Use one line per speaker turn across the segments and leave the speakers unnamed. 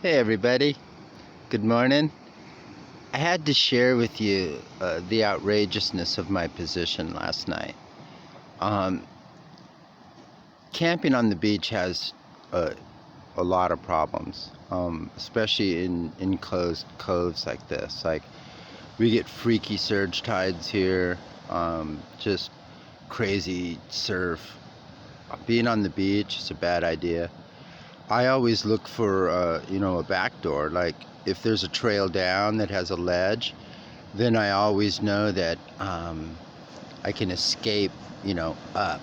Hey everybody, good morning. I had to share with you the outrageousness of my position last night. Um, Camping on the beach has uh, a lot of problems, especially in enclosed coves like this. Like, we get freaky surge tides here, just crazy surf. Being on the beach is a bad idea. I always look for, a back door. Like, if there's a trail down that has a ledge, then I always know that I can escape, up.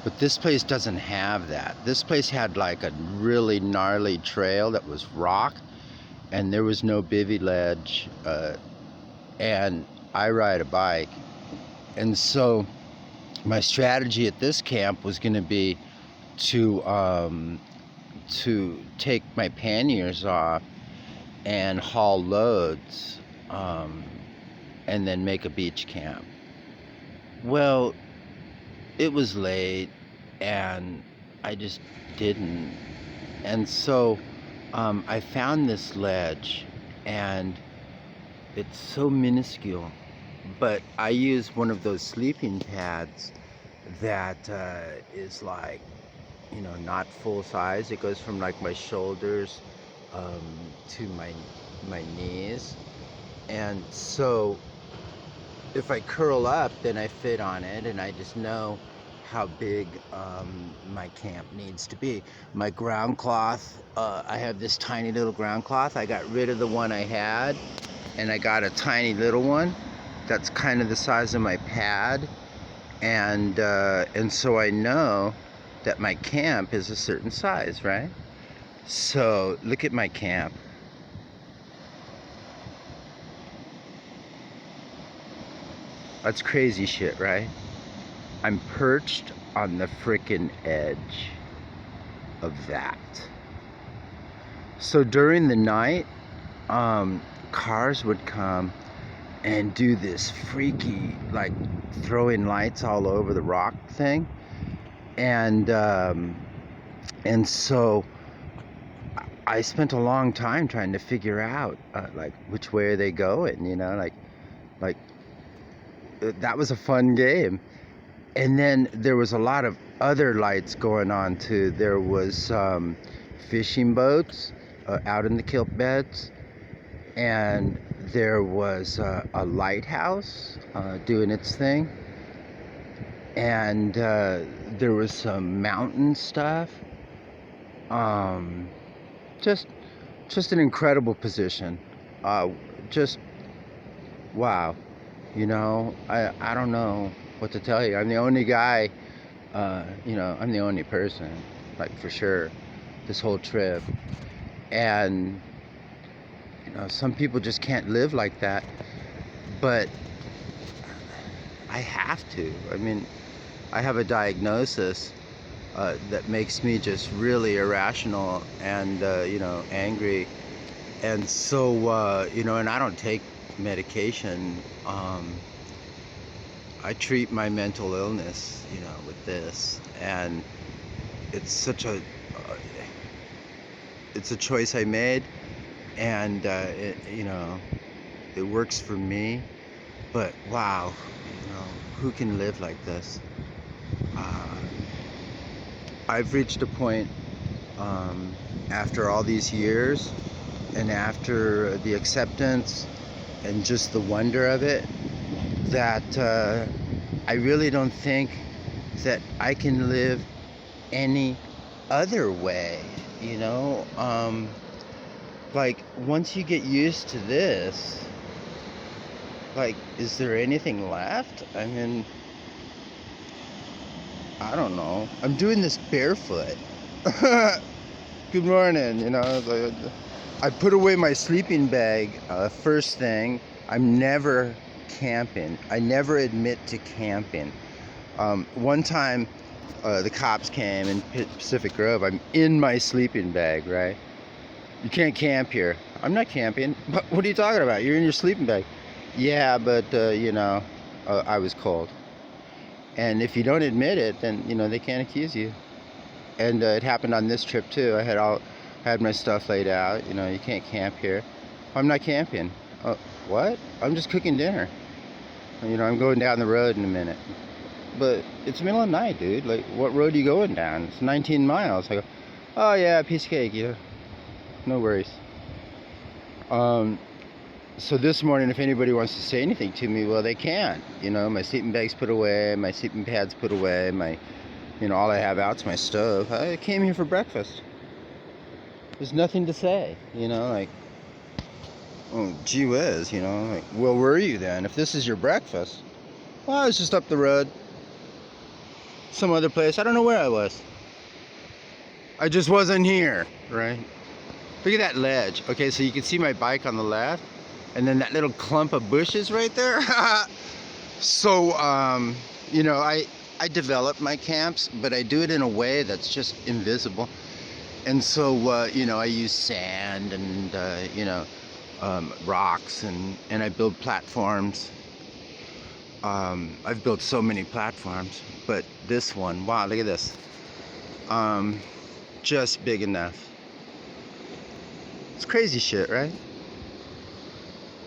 But this place doesn't have that. This place had like a really gnarly trail that was rock, and there was no bivy ledge. And I ride a bike, and so my strategy at this camp was going to be to take my panniers off and haul loads, and then make a beach camp. Well, it was late and I just didn't. And so I found this ledge, and it's so minuscule, but I use one of those sleeping pads that is like, not full size. It goes from like my shoulders um, to my knees. And so if I curl up, then I fit on it, and I just know how big my camp needs to be. My ground cloth, I have this tiny little ground cloth. I got rid of the one I had, and I got a tiny little one that's kind of the size of my pad, and so I know that my camp is a certain size, right? So look at my camp. That's crazy shit, right? I'm perched on the frickin' edge of that. So during the night, cars would come and do this freaky, like, throwing lights all over the rock thing, and so I spent a long time trying to figure out, like, which way are they going, like that was a fun game. And then there was a lot of other lights going on too. There was fishing boats out in the kelp beds, and there was a lighthouse doing its thing, and there was some mountain stuff. Um, just, just an incredible position. Just wow. I don't know what to tell you. I'm the only guy, I'm the only person, like, for sure, this whole trip. And, some people just can't live like that, but I have to. I mean, I have a diagnosis that makes me just really irrational and, angry. And so, and I don't take medication. I treat my mental illness, with this, and it's such a, it's a choice I made, and it works for me. But wow, who can live like this? Uh, I've reached a point, after all these years, and after the acceptance and just the wonder of it, that I really don't think that I can live any other way, like, once you get used to this, like, is there anything left? I mean, I don't know. I'm doing this barefoot. Good morning, I put away my sleeping bag first thing. I'm never camping. I never admit to camping. One time, the cops came in Pacific Grove. I'm in my sleeping bag, right? You can't camp here. I'm not camping. But what are you talking about? You're in your sleeping bag. Yeah, but, I was cold. And if you don't admit it, then, they can't accuse you. And it happened on this trip, too. I had Had my stuff laid out. You know, you can't camp here. I'm not camping. Oh, what? I'm just cooking dinner. You know, I'm going down the road in a minute. But it's middle of the night, dude. Like, what road are you going down? It's 19 miles. I go, oh yeah, piece of cake, yeah. No worries. So this morning, if anybody wants to say anything to me, well, they can. You know, my sleeping bag's put away, my sleeping pad's put away, my, you know, all I have out's my stove. I came here for breakfast. There's nothing to say, you know, like, oh, gee whiz, you know, like, well, where are you then? If this is your breakfast, well, I was just up the road, some other place. I don't know where I was. I just wasn't here, right? Look at that ledge. Okay, so you can see my bike on the left, and then that little clump of bushes right there. So, you know, I develop my camps, but I do it in a way that's just invisible. And so, you know, I use sand and, you know, rocks, and I build platforms. I've built so many platforms, but this one, wow, look at this. Just big enough. It's crazy shit, right?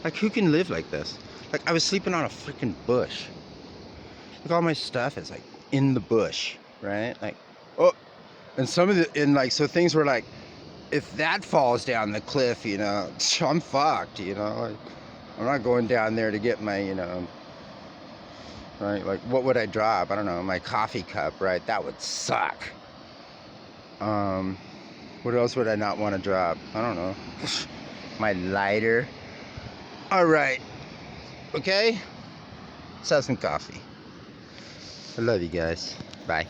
Like, who can live like this? Like, I was sleeping on a freaking bush. Like, all my stuff is, like, in the bush, right? Like, oh, and some of the, and, like, so things were like, if that falls down the cliff, you know, I'm fucked, you know? Like, I'm not going down there to get my, you know, right? Like, what would I drop? I don't know, my coffee cup, right? That would suck. What else would I not want to drop? I don't know. My lighter. All right. Okay? Let's have some coffee. I love you guys. Bye.